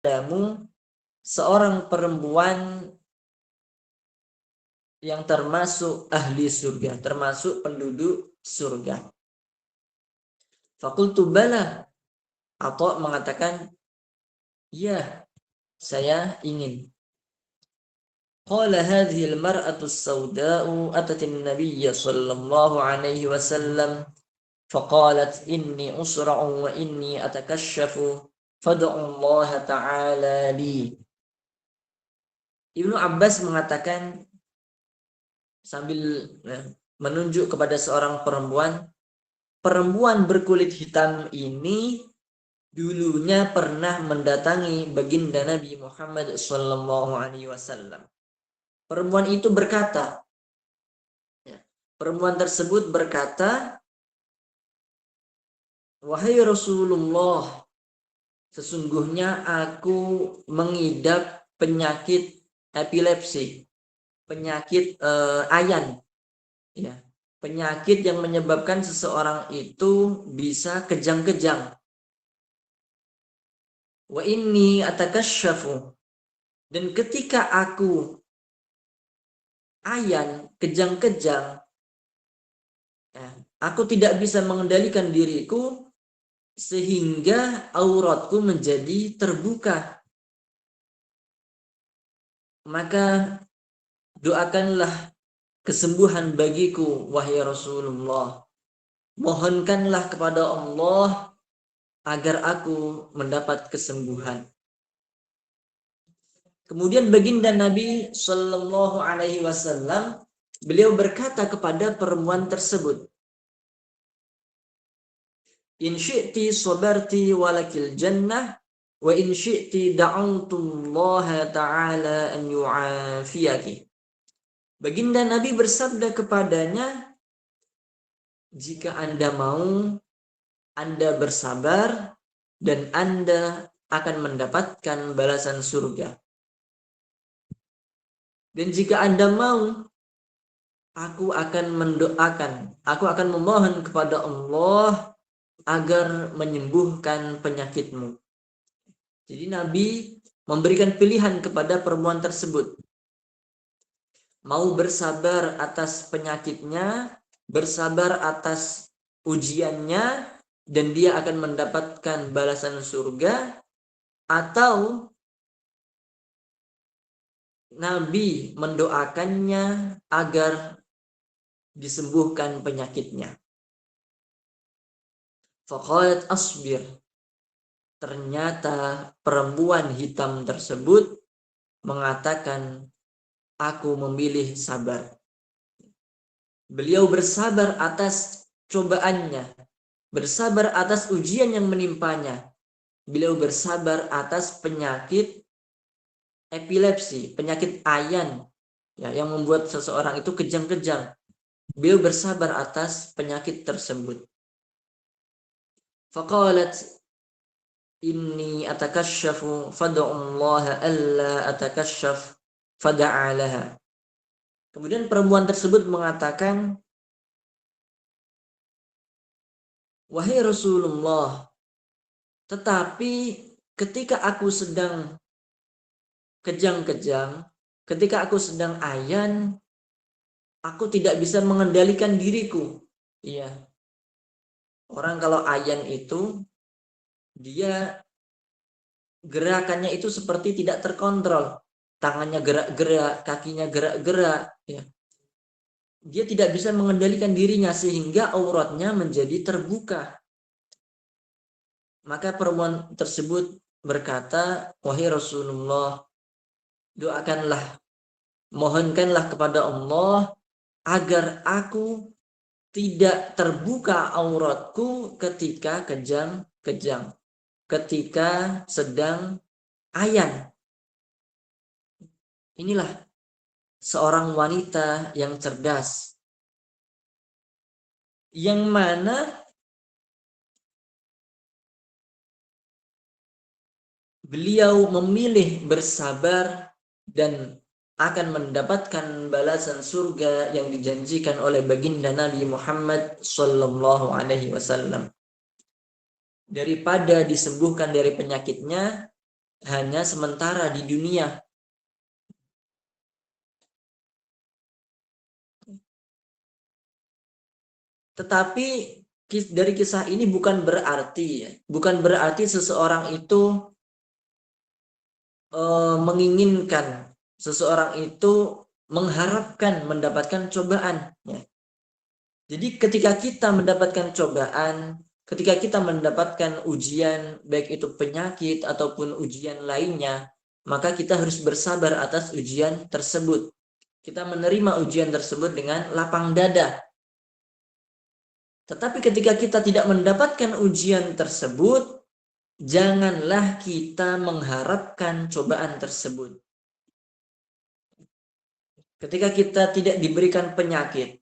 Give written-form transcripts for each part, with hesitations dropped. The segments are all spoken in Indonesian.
kepadamu seorang perempuan yang termasuk ahli surga, termasuk penduduk surga. Fakultu bala. Atau mengatakan, ya, saya ingin. Qala hadhihi al-mar'atu as-sawda'u atat an-nabiy sallallahu alaihi wasallam faqalat inni usra'u wa inni atakashafu fad'u Allah ta'ala li. Ibnu Abbas mengatakan sambil menunjuk kepada seorang perempuan berkulit hitam ini dulunya pernah mendatangi baginda Nabi Muhammad sallallahu alaihi wasallam. Perempuan itu berkata, perempuan tersebut berkata, wahai Rasulullah, sesungguhnya aku mengidap penyakit epilepsi, penyakit ayan, ya, penyakit yang menyebabkan seseorang itu bisa kejang-kejang. Wa inni atakasyafu, dan ketika aku ayan, kejang-kejang, ya, aku tidak bisa mengendalikan diriku sehingga auratku menjadi terbuka. Maka doakanlah kesembuhan bagiku, wahai Rasulullah. Mohonkanlah kepada Allah agar aku mendapat kesembuhan. Kemudian baginda Nabi Shallallahu Alaihi Wasallam, beliau berkata kepada perempuan tersebut, in syi'ti sabarti walakil jannah wa in syi'ti da'autullaha ta'ala an yu'afiyaki. Baginda Nabi bersabda kepadanya, jika Anda mau, Anda bersabar dan Anda akan mendapatkan balasan surga. Dan jika Anda mau, aku akan memohon kepada Allah agar menyembuhkan penyakitmu. Jadi Nabi memberikan pilihan kepada perempuan tersebut. Mau bersabar atas penyakitnya, bersabar atas ujiannya, dan dia akan mendapatkan balasan surga, atau Nabi mendoakannya agar disembuhkan penyakitnya. Faqalat asbir. Ternyata perempuan hitam tersebut mengatakan, aku memilih sabar. Beliau bersabar atas cobaannya, bersabar atas ujian yang menimpanya. Beliau bersabar atas penyakit epilepsi, penyakit ayan, ya, yang membuat seseorang itu kejang-kejang. Beliau bersabar atas penyakit tersebut. Faqalat inni atakasyafu fad'ullaha alla atakasyaf fada'alaha. Kemudian perempuan tersebut mengatakan, wahai Rasulullah, tetapi ketika aku sedang kejang-kejang, ketika aku sedang ayan, aku tidak bisa mengendalikan diriku. Iya. Orang kalau ayan itu, dia gerakannya itu seperti tidak terkontrol. Tangannya gerak-gerak, kakinya gerak-gerak. Ya. Dia tidak bisa mengendalikan dirinya sehingga auratnya menjadi terbuka. Maka perempuan tersebut berkata, wahai Rasulullah, doakanlah, mohonkanlah kepada Allah agar aku tidak terbuka auratku ketika kejang-kejang, ketika sedang ayan. Inilah seorang wanita yang cerdas, yang mana beliau memilih bersabar dan akan mendapatkan balasan surga yang dijanjikan oleh baginda Nabi Muhammad sallallahu alaihi wasallam. Daripada disembuhkan dari penyakitnya, hanya sementara di dunia. Tetapi dari kisah ini bukan berarti seseorang itu menginginkan, seseorang itu mengharapkan mendapatkan cobaan. Ya. Jadi ketika kita mendapatkan cobaan, ketika kita mendapatkan ujian, baik itu penyakit ataupun ujian lainnya, maka kita harus bersabar atas ujian tersebut. Kita menerima ujian tersebut dengan lapang dada. Tetapi ketika kita tidak mendapatkan ujian tersebut, janganlah kita mengharapkan cobaan tersebut. Ketika kita tidak diberikan penyakit,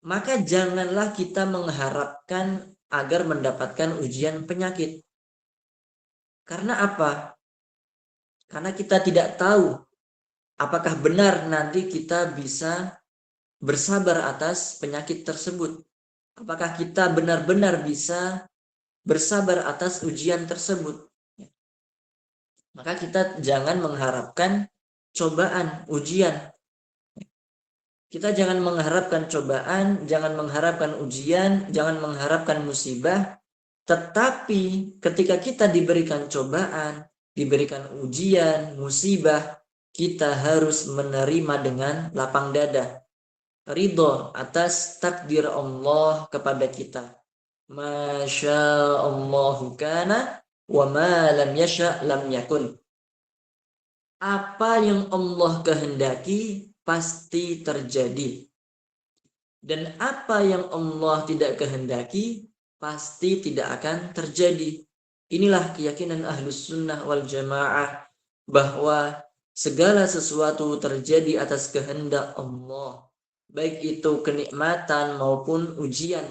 maka janganlah kita mengharapkan agar mendapatkan ujian penyakit. Karena apa? Karena kita tidak tahu apakah benar nanti kita bisa bersabar atas penyakit tersebut. Apakah kita benar-benar bisa bersabar atas ujian tersebut. Maka kita jangan mengharapkan cobaan, ujian. Kita jangan mengharapkan cobaan, jangan mengharapkan ujian, jangan mengharapkan musibah. Tetapi ketika kita diberikan cobaan, diberikan ujian, musibah, kita harus menerima dengan lapang dada. Ridho atas takdir Allah kepada kita. Masya Allahu kana wa ma lam yasha lam yakun. Apa yang Allah kehendaki pasti terjadi. Dan apa yang Allah tidak kehendaki pasti tidak akan terjadi. Inilah keyakinan Ahlus Sunnah wal Jamaah bahwa segala sesuatu terjadi atas kehendak Allah. Baik itu kenikmatan maupun ujian,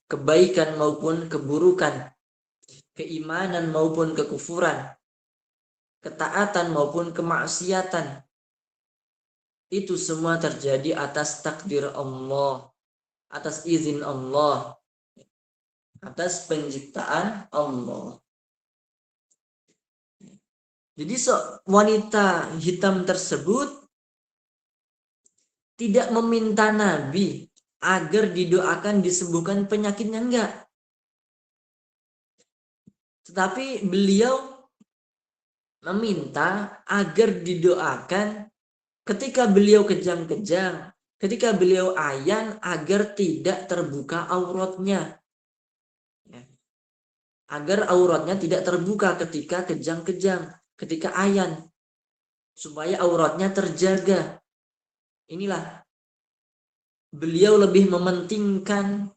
kebaikan maupun keburukan, keimanan maupun kekufuran, ketaatan maupun kemaksiatan. Itu semua terjadi atas takdir Allah, atas izin Allah, atas penciptaan Allah. Jadi wanita hitam tersebut tidak meminta Nabi agar didoakan disembuhkan penyakitnya, enggak. Tetapi beliau meminta agar didoakan ketika beliau kejang-kejang, ketika beliau ayan, agar tidak terbuka auratnya. Agar auratnya tidak terbuka ketika kejang-kejang, ketika ayan. Supaya auratnya terjaga. Inilah. Beliau lebih mementingkan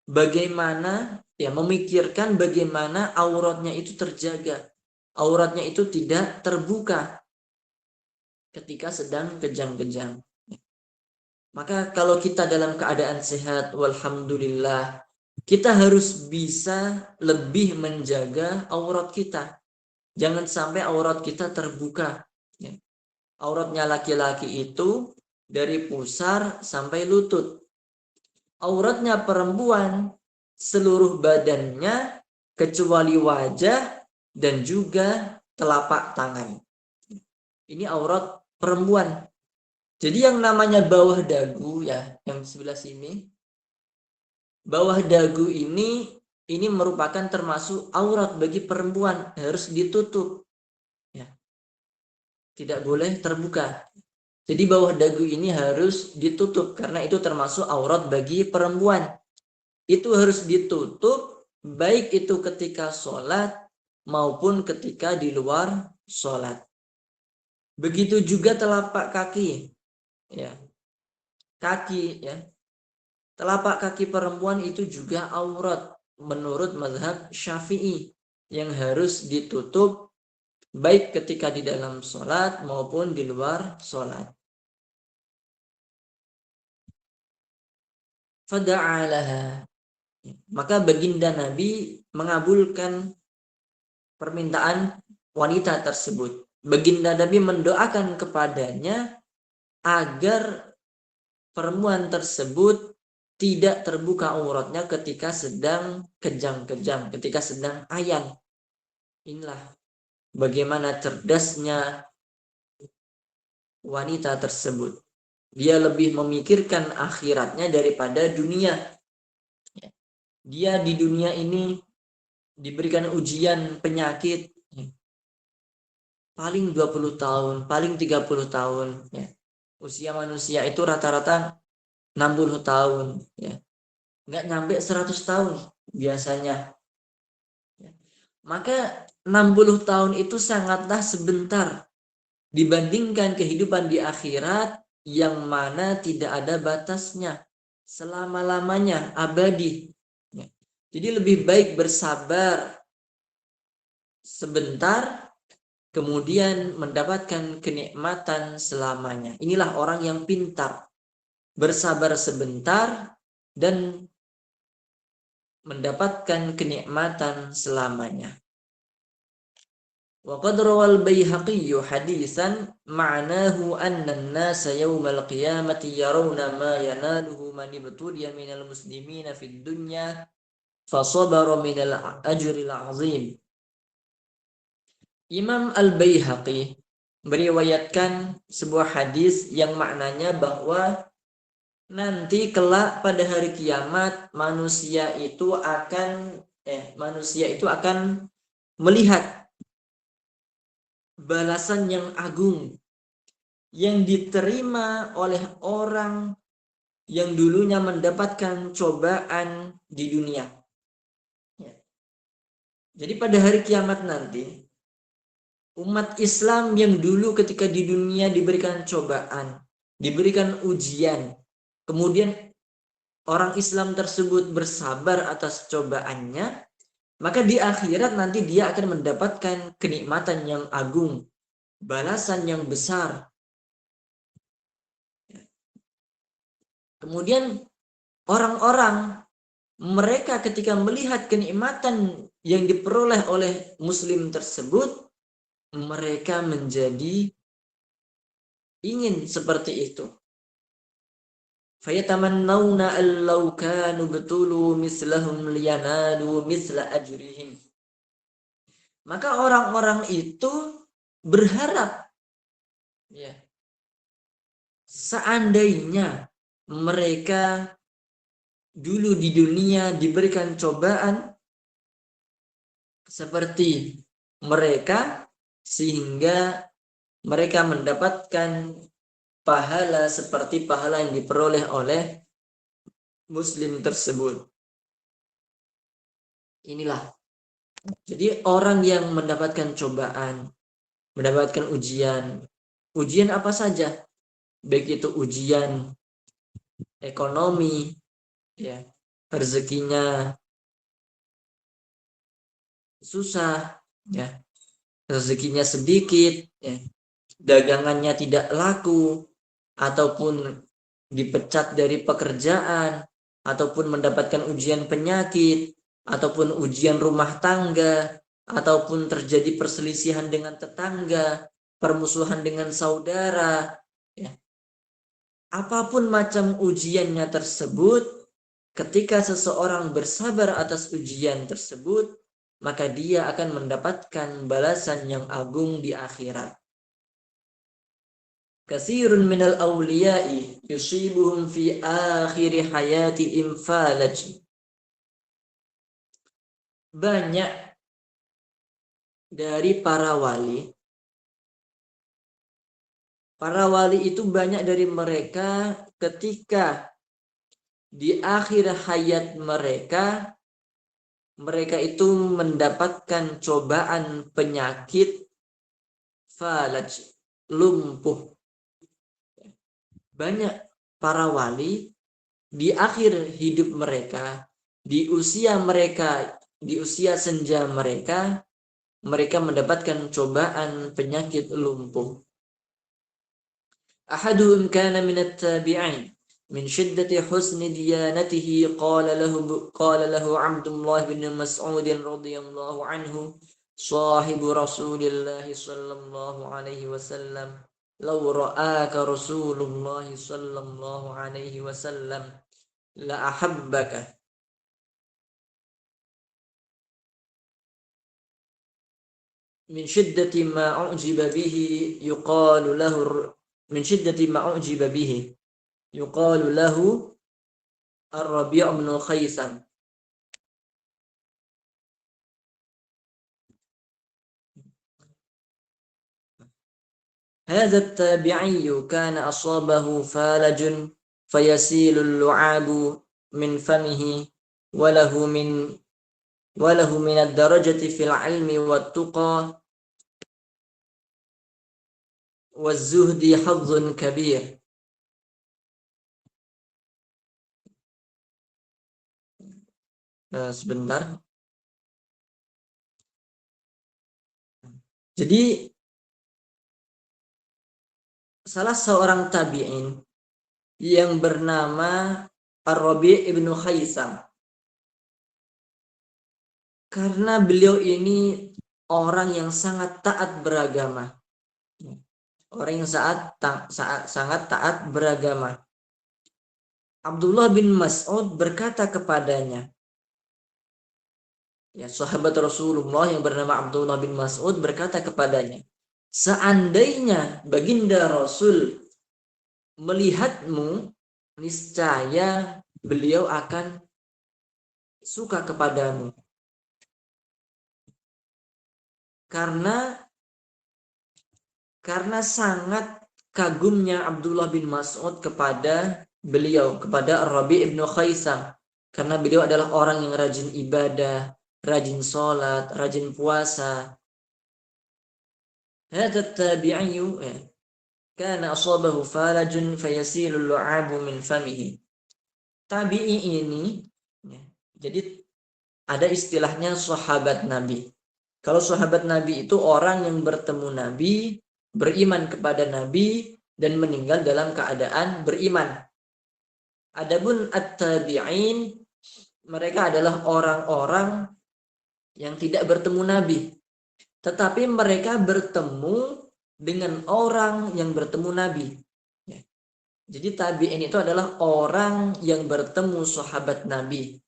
bagaimana, memikirkan bagaimana auratnya itu terjaga. Auratnya itu tidak terbuka ketika sedang kejang-kejang. Maka kalau kita dalam keadaan sehat, walhamdulillah, kita harus bisa lebih menjaga aurat kita. Jangan sampai aurat kita terbuka. Auratnya laki-laki itu dari pusar sampai lutut. Auratnya perempuan seluruh badannya kecuali wajah dan juga telapak tangan. Ini aurat perempuan. Jadi yang namanya bawah dagu, yang sebelah sini, bawah dagu ini merupakan termasuk aurat bagi perempuan, harus ditutup. Tidak boleh terbuka. Jadi bawah dagu ini harus ditutup karena itu termasuk aurat bagi perempuan. Itu harus ditutup baik itu ketika sholat maupun ketika di luar sholat. Begitu juga telapak kaki. Kaki, telapak kaki perempuan itu juga aurat menurut mazhab Syafi'i yang harus ditutup baik ketika di dalam sholat maupun di luar sholat. Fada'alaha. Maka baginda Nabi mengabulkan permintaan wanita tersebut. Baginda Nabi mendoakan kepadanya agar perempuan tersebut tidak terbuka auratnya ketika sedang kejang-kejang, ketika sedang ayan. Inilah bagaimana cerdasnya wanita tersebut. Dia lebih memikirkan akhiratnya daripada dunia. Dia di dunia ini diberikan ujian penyakit paling 20 tahun, paling 30 tahun. Ya. Usia manusia itu rata-rata 60 tahun. Ya. Nggak nyampe 100 tahun biasanya. Ya. Maka 60 tahun itu sangatlah sebentar dibandingkan kehidupan di akhirat yang mana tidak ada batasnya, selama-lamanya, abadi. Ya. Jadi lebih baik bersabar sebentar, kemudian mendapatkan kenikmatan selamanya. Inilah orang yang pintar, bersabar sebentar dan mendapatkan kenikmatan selamanya. وقد روى البيهقي حديثا معناه أن الناس يوم القيامة يرون ما يناله من ابتلي من المسلمين في الدنيا فصبر من الأجر العظيم. Imam Al-Baihaqi meriwayatkan sebuah hadis yang maknanya bahwa nanti kelak pada hari kiamat manusia itu akan melihat balasan yang agung yang diterima oleh orang yang dulunya mendapatkan cobaan di dunia. Jadi pada hari kiamat nanti umat Islam yang dulu ketika di dunia diberikan cobaan, diberikan ujian, kemudian orang Islam tersebut bersabar atas cobaannya, maka di akhirat nanti dia akan mendapatkan kenikmatan yang agung, balasan yang besar. Kemudian orang-orang mereka ketika melihat kenikmatan yang diperoleh oleh Muslim tersebut, mereka menjadi ingin seperti itu. Fayatamannawna allau kanu betulu mislahum liyanalu misla ajrihim. Maka orang-orang itu berharap, ya, seandainya mereka dulu di dunia diberikan cobaan seperti mereka, sehingga mereka mendapatkan pahala seperti pahala yang diperoleh oleh Muslim tersebut. Inilah. Jadi orang yang mendapatkan cobaan, mendapatkan ujian apa saja, baik itu ujian ekonomi, ya, rezekinya susah, ya, rezekinya sedikit, ya, dagangannya tidak laku, ataupun dipecat dari pekerjaan, ataupun mendapatkan ujian penyakit, ataupun ujian rumah tangga, ataupun terjadi perselisihan dengan tetangga, permusuhan dengan saudara, ya. Apapun macam ujiannya tersebut, ketika seseorang bersabar atas ujian tersebut, maka dia akan mendapatkan balasan yang agung di akhirat. Katsirun minal awliya'i yusibuhum fi akhir hayati infalaj. Banyak dari para wali itu banyak dari mereka ketika di akhir hayat mereka itu mendapatkan cobaan penyakit falaj, lumpuh. Banyak para wali di akhir hidup mereka, di usia senja mereka mendapatkan cobaan penyakit lumpuh. Ahaduhum kana min at-tabi'in min shiddati husni diyanatihi qala lahu Abdullah bin Mas'ud radhiyallahu anhu sahibu Rasulillah sallallahu alaihi wasallam law ra'aka Rasulullah sallallahu alaihi wasallam la ahabbaka. min syiddati ma u'jiba bihi yuqalu lahu min syiddati ma u'jiba bihi yuqalu lahu Ar-Rabi' bin Khaisam. هذا التابعي كان أصابه فالج فيسيل اللعاب من فمه وله من الدرجة في العلم والتقى والزهد حظ كبير. Sebentar. Jadi salah seorang tabi'in yang bernama Ar-Rabi' ibnu Khaisam, karena beliau ini orang yang sangat taat beragama, orang yang sangat taat beragama. Abdullah bin Mas'ud berkata kepadanya, ya, sahabat Rasulullah yang bernama Abdullah bin Mas'ud berkata kepadanya, seandainya baginda Rasul melihatmu, niscaya beliau akan suka kepadamu. Karena sangat kagumnya Abdullah bin Mas'ud kepada beliau, kepada Ar-Rabi' ibnu Khaisam, karena beliau adalah orang yang rajin ibadah, rajin sholat, rajin puasa. Hadza tabi'iyyu kana asabahu falajun fayasilu lu'abu min famihi. Tabi'i ini, jadi ada istilahnya sahabat Nabi. Kalau sahabat Nabi itu orang yang bertemu Nabi, beriman kepada Nabi, dan meninggal dalam keadaan beriman. Adapun at-tabi'in, mereka adalah orang-orang yang tidak bertemu Nabi, tetapi mereka bertemu dengan orang yang bertemu Nabi. Jadi tabi'in itu adalah orang yang bertemu sahabat Nabi.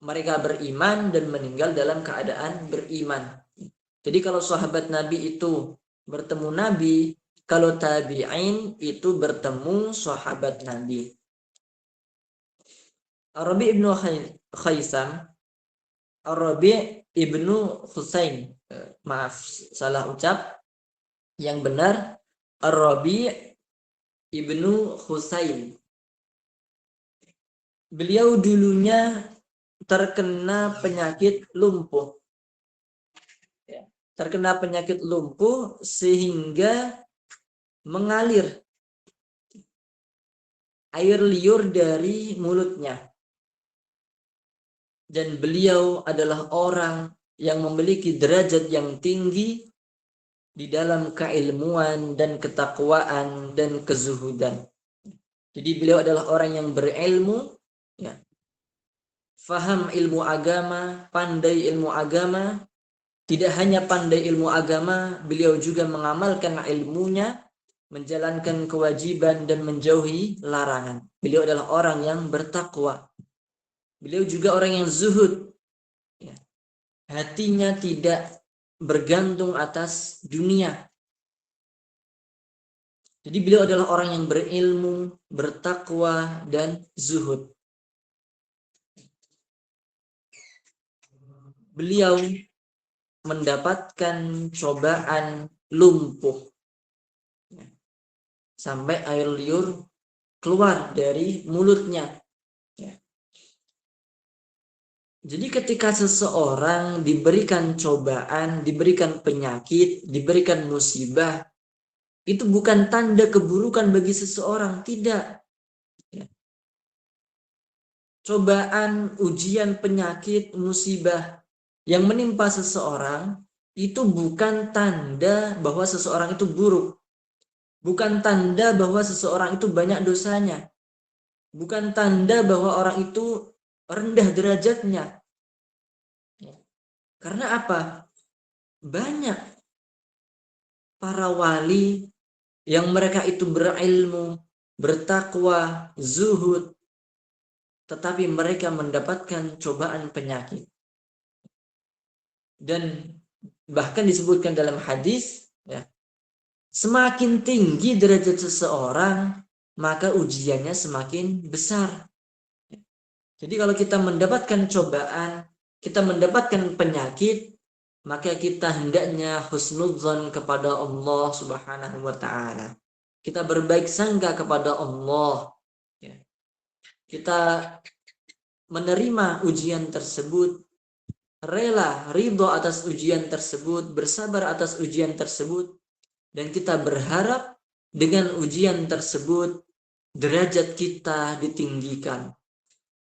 Mereka beriman dan meninggal dalam keadaan beriman. Jadi kalau sahabat Nabi itu bertemu Nabi, kalau tabi'in itu bertemu sahabat Nabi. Ar-Rabi' ibnu Khaisam, Ar-Rabi' ibnu Husain, maaf salah ucap, yang benar Ar-Rabi' ibnu Husain. Beliau dulunya terkena penyakit lumpuh. Terkena penyakit lumpuh sehingga mengalir air liur dari mulutnya. Dan beliau adalah orang yang memiliki derajat yang tinggi di dalam keilmuan dan ketakwaan dan kezuhudan. Jadi beliau adalah orang yang berilmu, ya, faham ilmu agama, pandai ilmu agama. Tidak hanya pandai ilmu agama, beliau juga mengamalkan ilmunya, menjalankan kewajiban dan menjauhi larangan. Beliau adalah orang yang bertakwa. Beliau juga orang yang zuhud. Hatinya tidak bergantung atas dunia. Jadi beliau adalah orang yang berilmu, bertakwa, dan zuhud. Beliau mendapatkan cobaan lumpuh sampai air liur keluar dari mulutnya. Jadi ketika seseorang diberikan cobaan, diberikan penyakit, diberikan musibah, itu bukan tanda keburukan bagi seseorang, tidak. Cobaan, ujian, penyakit, musibah yang menimpa seseorang itu bukan tanda bahwa seseorang itu buruk. Bukan tanda bahwa seseorang itu banyak dosanya. Bukan tanda bahwa orang itu rendah derajatnya. Karena apa? Banyak para wali yang mereka itu berilmu, bertakwa, zuhud, tetapi mereka mendapatkan cobaan penyakit. Dan Bahkan disebutkan dalam hadis, ya, semakin tinggi derajat seseorang, maka ujiannya semakin besar. Jadi kalau kita mendapatkan cobaan, kita mendapatkan penyakit, maka kita hendaknya husnudzon kepada Allah Subhanahu wa taala. Kita berbaik sangka kepada Allah. Ya. Kita menerima ujian tersebut, rela, ridho atas ujian tersebut, bersabar atas ujian tersebut, dan kita berharap dengan ujian tersebut derajat kita ditinggikan.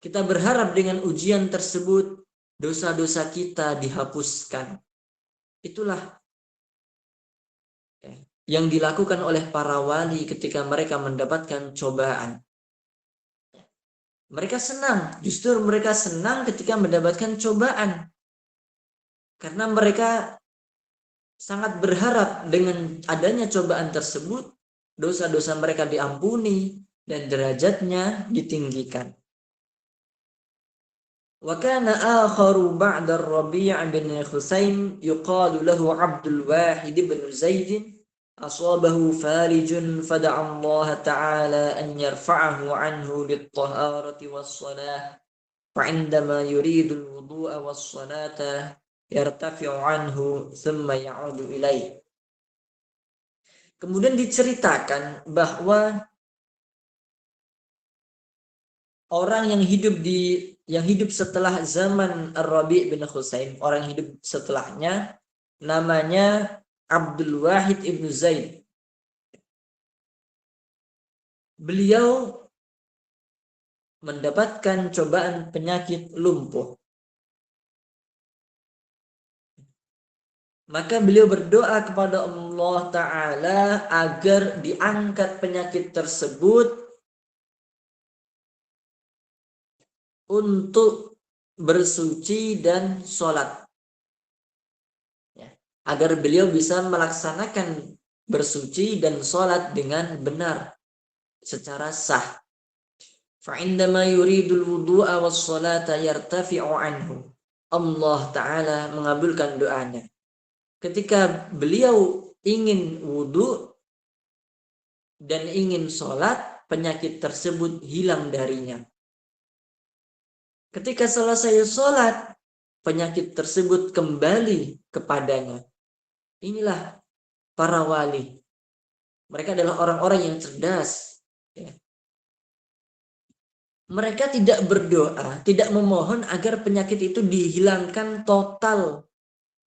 Kita berharap dengan ujian tersebut dosa-dosa kita dihapuskan. Itulah yang dilakukan oleh para wali ketika mereka mendapatkan cobaan. Mereka senang, justru mereka senang ketika mendapatkan cobaan. Karena mereka sangat berharap dengan adanya cobaan tersebut, dosa-dosa mereka diampuni dan derajatnya ditinggikan. Wa kana akharu ba'da Rabi' bin Husain yuqalu lahu Abdul Wahid bin Zaid asabahu falijun fada'a Allah ta'ala an yarfa'ahu anhu bit-taharati was-salah fa'indama yuridu al-wudu'a was-salata yartafi'u anhu thumma ya'udu ilaih. Kemudian diceritakan bahwa orang yang hidup setelah zaman Ar-Rabi' bin Husain, orang yang hidup setelahnya namanya Abdul Wahid ibnu Zaid. Beliau mendapatkan cobaan penyakit lumpuh. Maka beliau berdoa kepada Allah Ta'ala agar diangkat penyakit tersebut untuk bersuci dan sholat. Ya, agar beliau bisa melaksanakan bersuci dan sholat dengan benar secara sah. Fa'indama yuridul wudu'a was-salata yartafi'u anhu. Allah Ta'ala mengabulkan doanya. Ketika beliau ingin wudu dan ingin sholat, penyakit tersebut hilang darinya. Ketika selesai sholat, penyakit tersebut kembali kepadanya. Inilah para wali. Mereka adalah orang-orang yang cerdas. Ya. Mereka tidak berdoa, tidak memohon agar penyakit itu dihilangkan total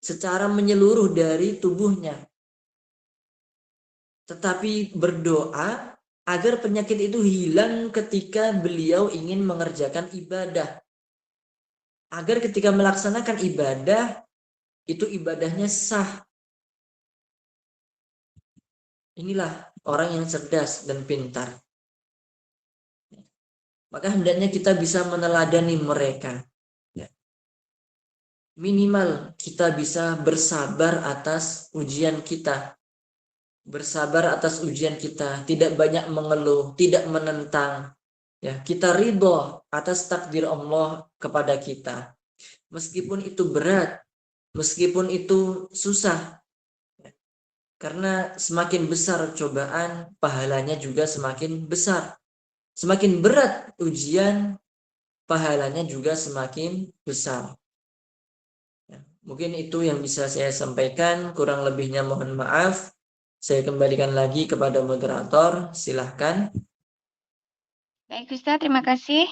secara menyeluruh dari tubuhnya. Tetapi berdoa agar penyakit itu hilang ketika beliau ingin mengerjakan ibadah. Agar ketika melaksanakan ibadah, itu ibadahnya sah. Inilah orang yang cerdas dan pintar. Maka hendaknya kita bisa meneladani mereka. Minimal kita bisa bersabar atas ujian kita. Bersabar atas ujian kita. Tidak banyak mengeluh, tidak menentang. Ya, kita ridho atas takdir Allah kepada kita. Meskipun itu berat, meskipun itu susah. Karena semakin besar cobaan, pahalanya juga semakin besar. Semakin berat ujian, pahalanya juga semakin besar. Ya, mungkin itu yang bisa saya sampaikan, kurang lebihnya mohon maaf. Saya kembalikan lagi kepada moderator, silahkan. Baik Ustaz, terima kasih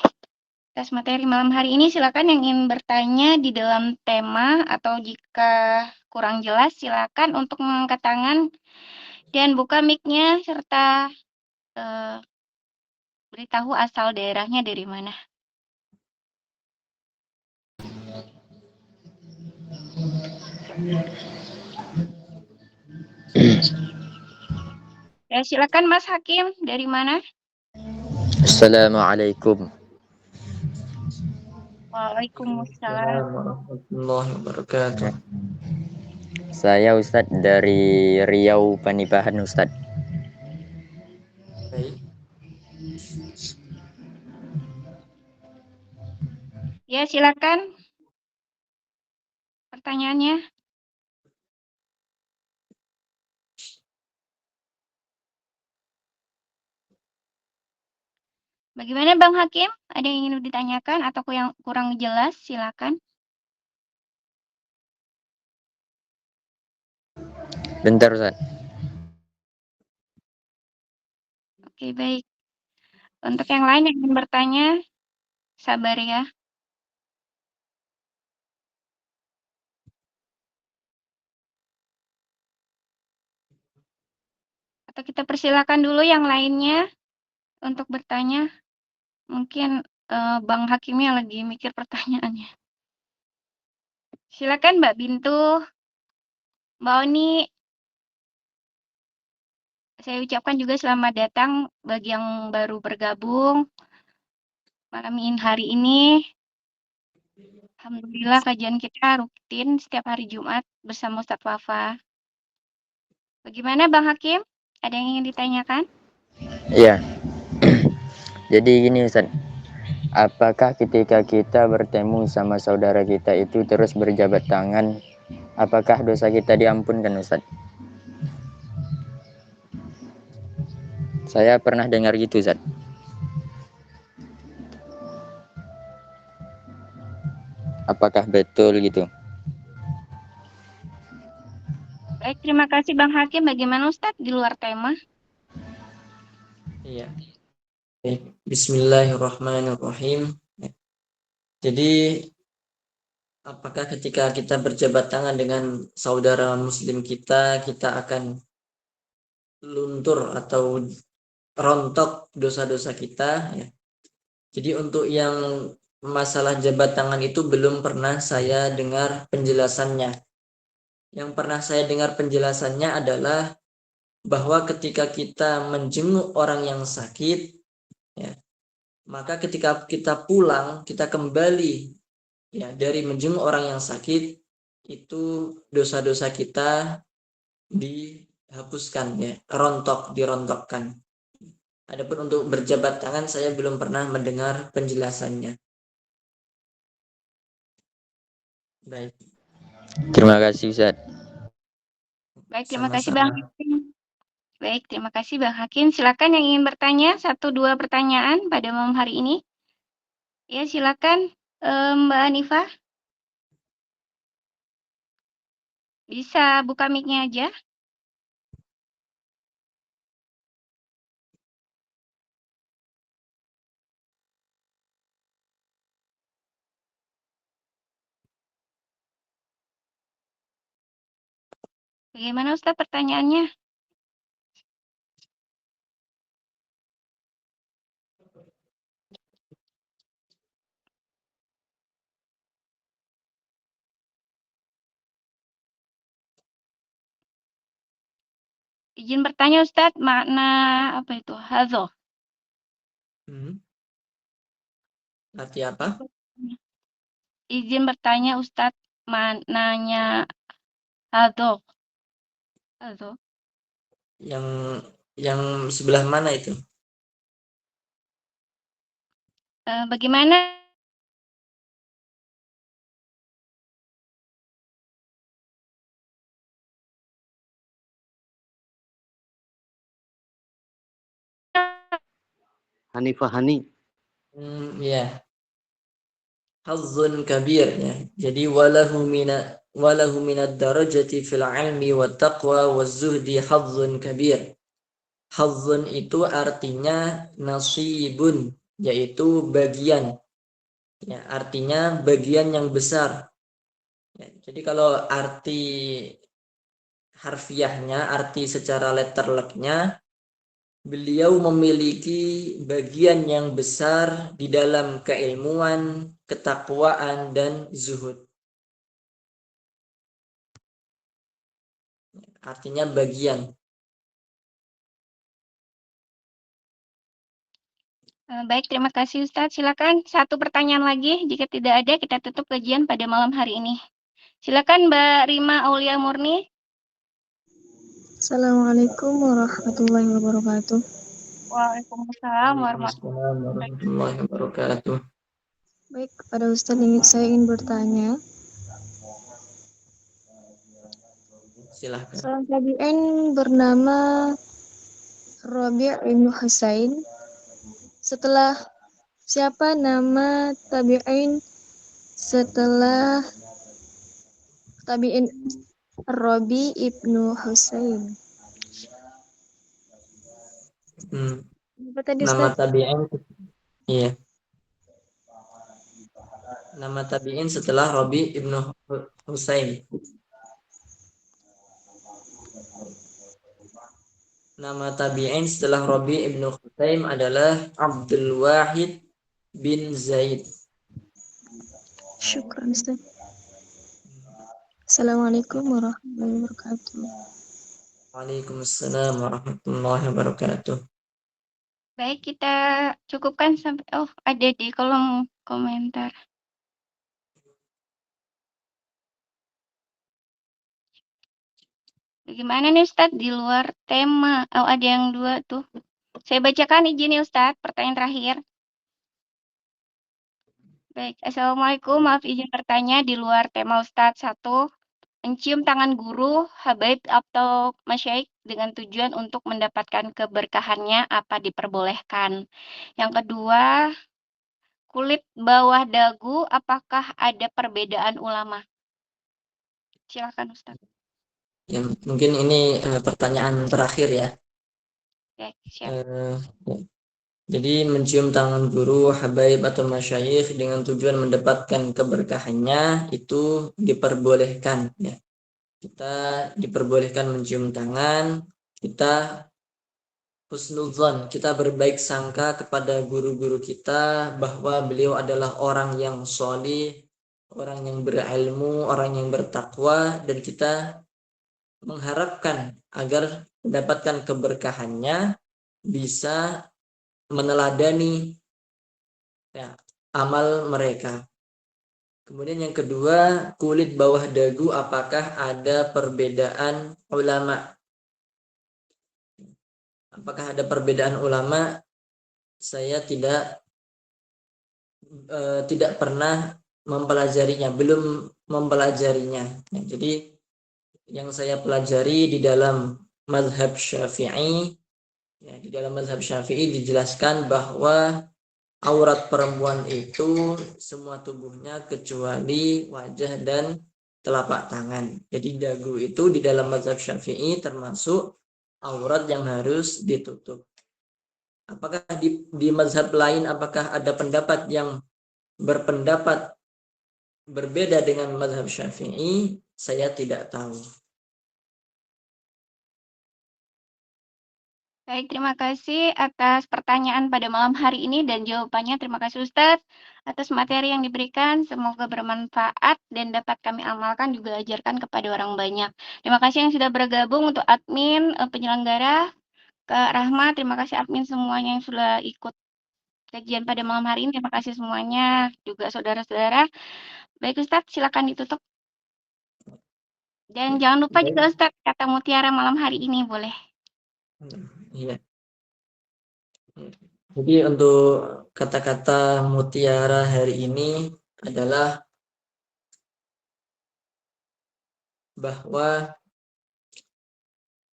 atas materi malam hari ini. Silakan yang ingin bertanya di dalam tema atau jika kurang jelas silakan untuk mengangkat tangan dan buka mic-nya serta beritahu asal daerahnya dari mana. Ya, silakan Mas Hakim, dari mana? Assalamualaikum. Waalaikumsalam. Warahmatullahi wabarakatuh. Saya Ustadz dari Riau Panibahan Ustadz. Baik. Ya, silakan pertanyaannya. Bagaimana Bang Hakim? Ada yang ingin ditanyakan atau yang kurang jelas? Silakan. Bentar Ustaz. Oke, baik. Untuk yang lain yang ingin bertanya, sabar ya. Atau kita persilakan dulu yang lainnya untuk bertanya. Mungkin Bang Hakimnya lagi mikir pertanyaannya. Silakan Mbak Bintu, Mbak Oni. Saya ucapkan juga selamat datang bagi yang baru bergabung malam hari ini. Alhamdulillah kajian kita rutin setiap hari Jumat bersama Ustadz Wafa. Bagaimana Bang Hakim? Ada yang ingin ditanyakan? Iya. Jadi gini Ustaz, apakah ketika kita bertemu sama saudara kita itu terus berjabat tangan, apakah dosa kita diampunkan Ustaz? Saya pernah dengar gitu Ustaz. Apakah betul gitu? Baik, terima kasih Bang Hakim. Bagaimana Ustadz di luar tema? Iya. Baik. Bismillahirrahmanirrahim. Jadi apakah ketika kita berjabat tangan dengan saudara muslim kita akan luntur atau rontok dosa-dosa kita ya. Jadi untuk yang masalah jabat tangan itu belum pernah saya dengar penjelasannya. Yang pernah saya dengar penjelasannya adalah bahwa ketika kita menjenguk orang yang sakit ya, maka ketika kita pulang, kita kembali ya dari menjenguk orang yang sakit, itu dosa-dosa kita dihapuskan ya, dirontokkan. Adapun untuk berjabat tangan saya belum pernah mendengar penjelasannya. Baik. Terima kasih Ustaz. Baik, terima kasih Sama-sama. Bang Hakim. Baik, terima kasih Bang Hakim. Silakan yang ingin bertanya, 1-2 pertanyaan pada malam hari ini. Ya, silakan Mbak Hanifah. Bisa buka mic-nya aja. Bagaimana Ustaz pertanyaannya? Izin bertanya Ustaz, makna apa itu? Hadho. Arti apa? Izin bertanya Ustaz, maknanya hadho. Hadho. Yang sebelah mana itu? Bagaimana Hanifah Hani. Ya. Hazzun kabir ya. Jadi walahu minad darajati fil ilmi wat taqwa waz zuhdi hazzun kabir. Hazzun itu artinya nasibun, yaitu bagian. Ya, artinya bagian yang besar. Ya, jadi kalau arti harfiahnya, arti secara letterleknya, beliau memiliki bagian yang besar di dalam keilmuan, ketakwaan, dan zuhud. Artinya bagian. Baik, terima kasih Ustadz. Silakan 1 pertanyaan lagi. Jika tidak ada, kita tutup kajian pada malam hari ini. Silakan Mbak Rima Aulia Murni. Assalamualaikum warahmatullahi wabarakatuh. Waalaikumsalam warahmatullahi wabarakatuh. Baik, kepada Ustaz saya ingin bertanya. Silahkan. Seorang tabi'in bernama Rabi' bin Husain Setelah siapa nama tabi'in setelah tabi'in Rabi ibnu Husain? Apa tadi Nama Ustaz? tabi'in, iya. Nama tabi'in setelah Rabi ibnu Husain. Nama tabi'in setelah Rabi ibnu Husain adalah Abdul Wahid bin Zaid. Syukran Ustaz. Assalamualaikum warahmatullahi wabarakatuh. Waalaikumsalam warahmatullahi wabarakatuh. Baik, kita cukupkan sampai ada di kolom komentar. Bagaimana nih Ustadz di luar tema? Oh, ada yang 2 tuh. Saya bacakan izin ya Ustadz, pertanyaan terakhir. Baik, Assalamualaikum, maaf izin bertanya di luar tema Ustadz. 1, mencium tangan guru, habaib atau masyaikh dengan tujuan untuk mendapatkan keberkahannya apa diperbolehkan? Yang kedua, kulit bawah dagu apakah ada perbedaan ulama? Silakan Ustadz. Ya, mungkin ini pertanyaan terakhir ya. Oke, siap. Jadi mencium tangan guru, habaib atau masyayikh dengan tujuan mendapatkan keberkahannya itu diperbolehkan ya. Kita diperbolehkan mencium tangan, kita husnudzon, kita berbaik sangka kepada guru-guru kita bahwa beliau adalah orang yang sholih, orang yang berilmu, orang yang bertakwa, dan kita mengharapkan agar mendapatkan keberkahannya bisa meneladani ya, amal mereka. Kemudian yang kedua, kulit bawah dagu apakah ada perbedaan ulama? Apakah ada perbedaan ulama? Saya tidak pernah mempelajarinya, belum mempelajarinya. Ya, jadi yang saya pelajari di dalam mazhab Syafi'i, ya, di dalam mazhab Syafi'i dijelaskan bahwa aurat perempuan itu semua tubuhnya kecuali wajah dan telapak tangan. Jadi dagu itu di dalam mazhab Syafi'i termasuk aurat yang harus ditutup. Apakah di mazhab lain apakah ada pendapat yang berpendapat berbeda dengan mazhab Syafi'i? Saya tidak tahu. Baik, terima kasih atas pertanyaan pada malam hari ini dan jawabannya. Terima kasih Ustadz atas materi yang diberikan. Semoga bermanfaat dan dapat kami amalkan juga ajarkan kepada orang banyak. Terima kasih yang sudah bergabung untuk admin penyelenggara, Kak Rahma. Terima kasih admin semuanya yang sudah ikut kajian pada malam hari ini. Terima kasih semuanya, juga saudara-saudara. Baik Ustadz, silakan ditutup. Dan jangan lupa juga Ustadz kata mutiara malam hari ini boleh. Iya. Jadi untuk kata-kata mutiara hari ini adalah bahwa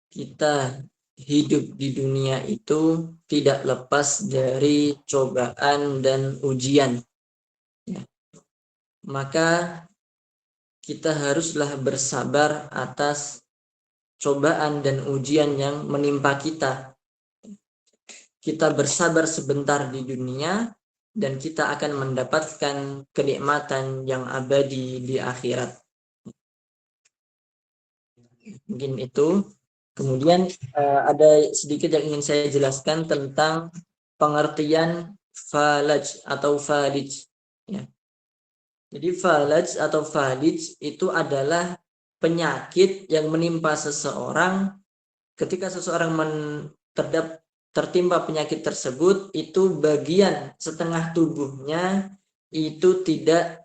kita hidup di dunia itu tidak lepas dari cobaan dan ujian. Ya. Maka kita haruslah bersabar atas cobaan dan ujian yang menimpa kita. Kita bersabar sebentar di dunia dan kita akan mendapatkan kenikmatan yang abadi di akhirat. Mungkin itu. Kemudian ada sedikit yang ingin saya jelaskan tentang pengertian falaj atau falij. Ya. Jadi falaj atau falij itu adalah penyakit yang menimpa seseorang ketika seseorang tertimpa penyakit tersebut, itu bagian setengah tubuhnya itu tidak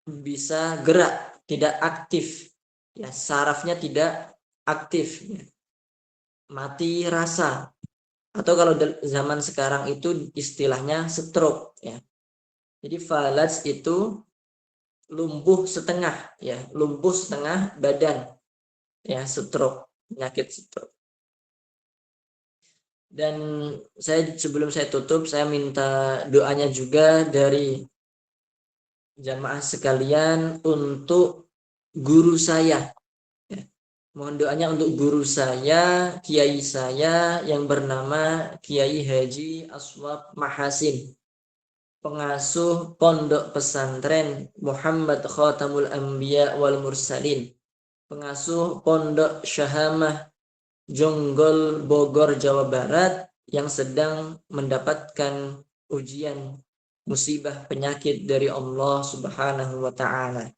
bisa gerak, tidak aktif. Ya, sarafnya tidak aktif. Ya. Mati rasa. Atau kalau zaman sekarang itu istilahnya stroke. Ya. Jadi falaj itu lumpuh setengah, ya, lumpuh setengah badan. Ya, stroke, penyakit stroke. Dan sebelum saya tutup, saya minta doanya juga dari jamaah sekalian untuk guru saya. Ya. Mohon doanya untuk guru saya, kiai saya yang bernama Kiai Haji Aswab Mahasin, pengasuh Pondok Pesantren Muhammad Khatamul Anbiya wal Mursalin, pengasuh Pondok Syahamah Jonggol Bogor Jawa Barat yang sedang mendapatkan ujian musibah penyakit dari Allah Subhanahu wa taala.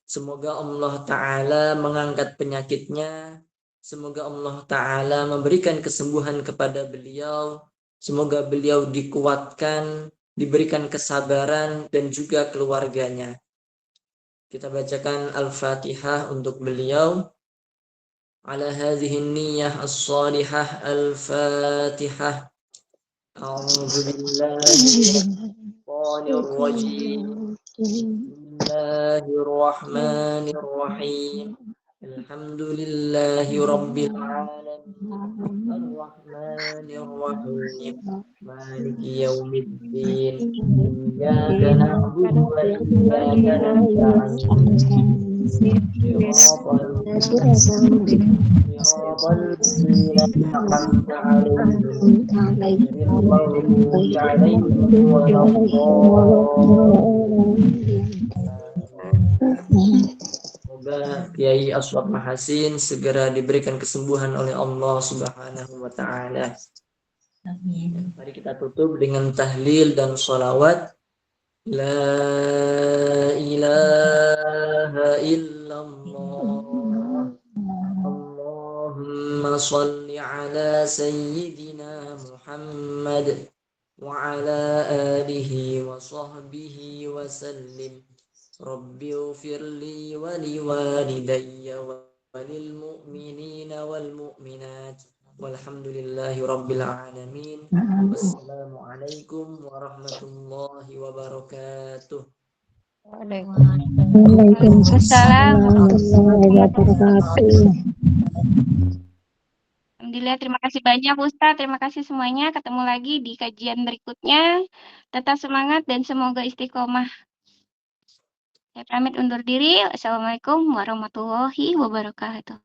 Semoga Allah taala mengangkat penyakitnya. Semoga Allah taala memberikan kesembuhan kepada beliau. Semoga beliau dikuatkan, diberikan kesabaran dan juga keluarganya. Kita bacakan Al-Fatihah untuk beliau. على هذه النية الصالحة الفاتحة. أعوذ بالله من الشيطان الرجيم. بسم الله الرحمن الرحيم. الحمد لله رب العالمين الرحمن الرحيم مالك يوم الدين إياك نعبد وإياك نستعين صراط الذين أنعمت عليهم غير المغضوب عليهم ولا الضالين. Semoga Kiai Aswab Mahasin segera diberikan kesembuhan oleh Allah Subhanahu wa taala. Amin. Mari kita tutup dengan tahlil dan sholawat. La ilaha illallah. Allahumma shalli ala sayyidina Muhammad wa ala alihi wa sahbihi wa sallim. Rabbi ighfir li wa liwalidayya wa lil mu'minina wal mu'minat. Walhamdulillahi rabbil alamin. Wassalamualaikum warahmatullahi wabarakatuh. Waalaikumsalam warahmatullahi wabarakatuh. Alhamdulillah, terima kasih banyak Ustaz. Terima kasih semuanya. Ketemu lagi di kajian berikutnya. Tetap semangat dan semoga istiqomah. Saya pamit undur diri. Assalamualaikum warahmatullahi wabarakatuh.